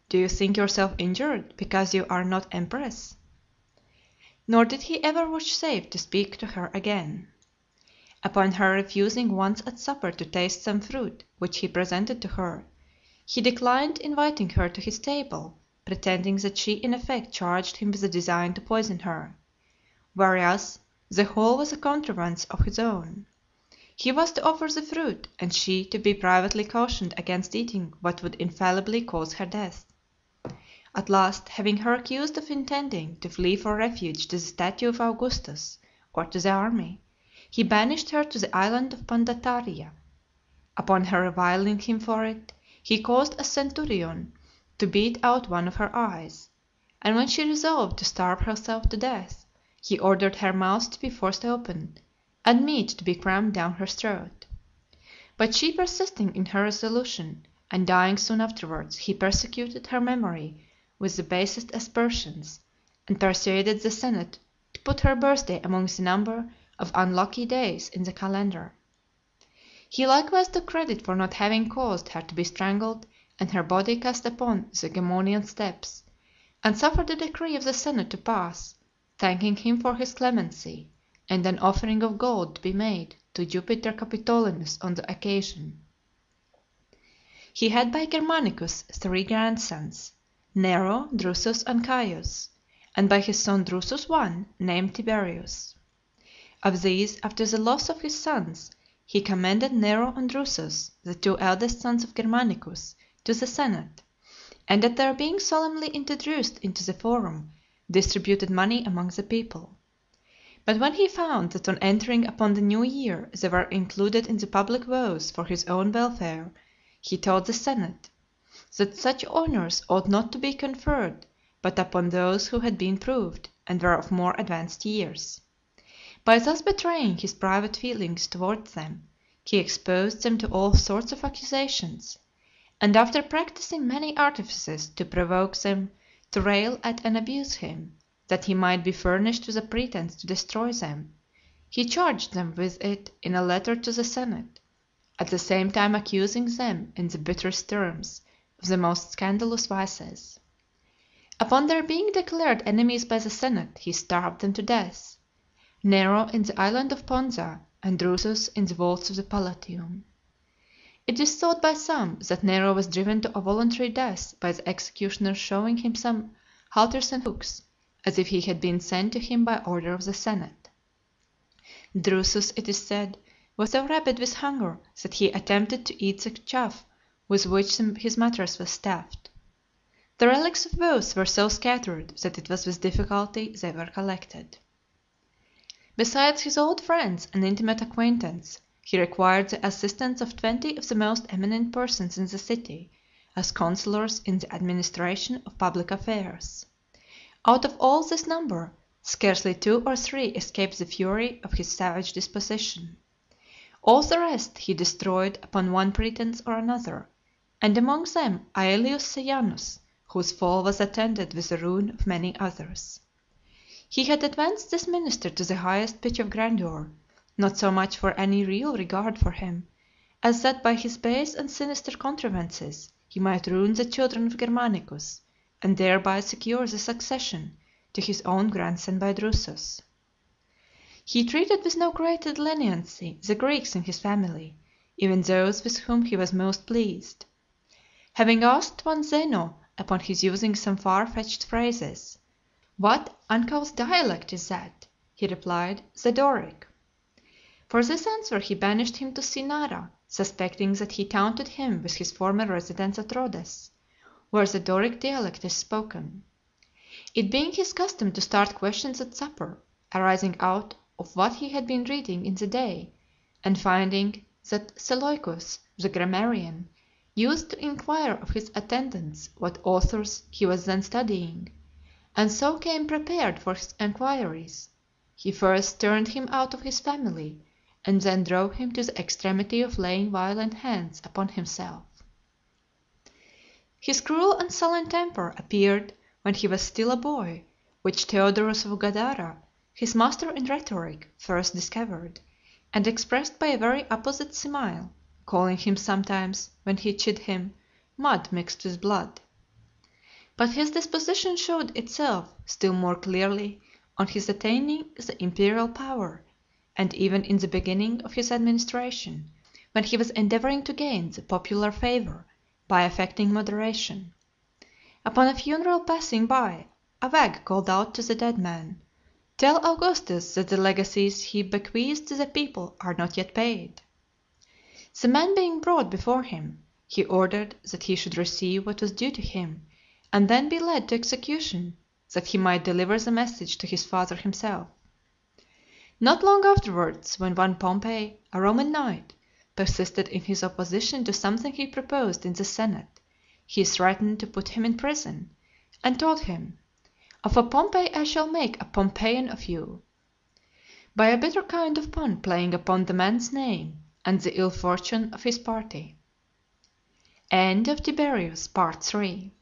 Do you think yourself injured because you are not empress?" Nor did he ever vouchsafe to speak to her again. Upon her refusing once at supper to taste some fruit which he presented to her, he declined inviting her to his table, pretending that she in effect charged him with a design to poison her, whereas the whole was a contrivance of his own. He was to offer the fruit, and she to be privately cautioned against eating what would infallibly cause her death. At last, having her accused of intending to flee for refuge to the statue of Augustus, or to the army, he banished her to the island of Pandataria. Upon her reviling him for it, he caused a centurion to beat out one of her eyes, and when she resolved to starve herself to death, he ordered her mouth to be forced open, and meat to be crammed down her throat. But she persisting in her resolution, and dying soon afterwards, he persecuted her memory with the basest aspersions, and persuaded the senate to put her birthday among the number of unlucky days in the calendar. He likewise took credit for not having caused her to be strangled and her body cast upon the Gemonian steps, and suffered a decree of the senate to pass, thanking him for his clemency, and an offering of gold to be made to Jupiter Capitolinus on the occasion. He had by Germanicus 3 grandsons, Nero, Drusus, and Caius, and by his son Drusus one, named Tiberius. Of these, after the loss of his sons, he commended Nero and Drusus, the 2 eldest sons of Germanicus, to the senate, and at their being solemnly introduced into the forum, distributed money among the people. But when he found that on entering upon the new year they were included in the public vows for his own welfare, he told the senate that such honors ought not to be conferred but upon those who had been proved and were of more advanced years. By thus betraying his private feelings towards them, he exposed them to all sorts of accusations, and after practising many artifices to provoke them to rail at and abuse him, that he might be furnished with a pretence to destroy them, he charged them with it in a letter to the senate, at the same time accusing them in the bitterest terms of the most scandalous vices. Upon their being declared enemies by the senate, he starved them to death, Nero in the island of Ponza, and Drusus in the vaults of the Palatium. It is thought by some that Nero was driven to a voluntary death by the executioner showing him some halters and hooks, as if he had been sent to him by order of the senate. Drusus, it is said, was so rabid with hunger that he attempted to eat the chaff with which his mattress was stuffed. The relics of both were so scattered that it was with difficulty they were collected. Besides his old friends and intimate acquaintance, he required the assistance of 20 of the most eminent persons in the city as counsellors in the administration of public affairs. Out of all this number, scarcely 2 or 3 escaped the fury of his savage disposition. All the rest he destroyed upon one pretence or another, and among them Aelius Sejanus, whose fall was attended with the ruin of many others. He had advanced this minister to the highest pitch of grandeur, not so much for any real regard for him, as that by his base and sinister contrivances he might ruin the children of Germanicus, and thereby secure the succession to his own grandson by Drusus. He treated with no greater leniency the Greeks in his family, even those with whom he was most pleased. Having asked one Zeno upon his using some far-fetched phrases, "What uncouth dialect is that?" he replied, "The Doric." For this answer he banished him to Cinara, suspecting that he taunted him with his former residence at Rhodes, where the Doric dialect is spoken. It being his custom to start questions at supper, arising out of what he had been reading in the day, and finding that Seleucus, the grammarian, used to inquire of his attendants what authors he was then studying, and so came prepared for his enquiries, he first turned him out of his family, and then drove him to the extremity of laying violent hands upon himself. His cruel and sullen temper appeared when he was still a boy, which Theodorus of Gadara, his master in rhetoric, first discovered, and expressed by a very apposite simile, calling him sometimes, when he chid him, mud mixed with blood. But his disposition showed itself still more clearly on his attaining the imperial power, and even in the beginning of his administration, when he was endeavoring to gain the popular favor by affecting moderation. Upon a funeral passing by, a wag called out to the dead man, "Tell Augustus that the legacies he bequeathed to the people are not yet paid." The man being brought before him, he ordered that he should receive what was due to him, and then be led to execution, that he might deliver the message to his father himself. Not long afterwards, when one Pompey, a Roman knight, persisted in his opposition to something he proposed in the senate, he threatened to put him in prison, and told him, "Of a Pompey I shall make a Pompeian of you," by a bitter kind of pun playing upon the man's name and the ill fortune of his party. End of Tiberius, Part 3.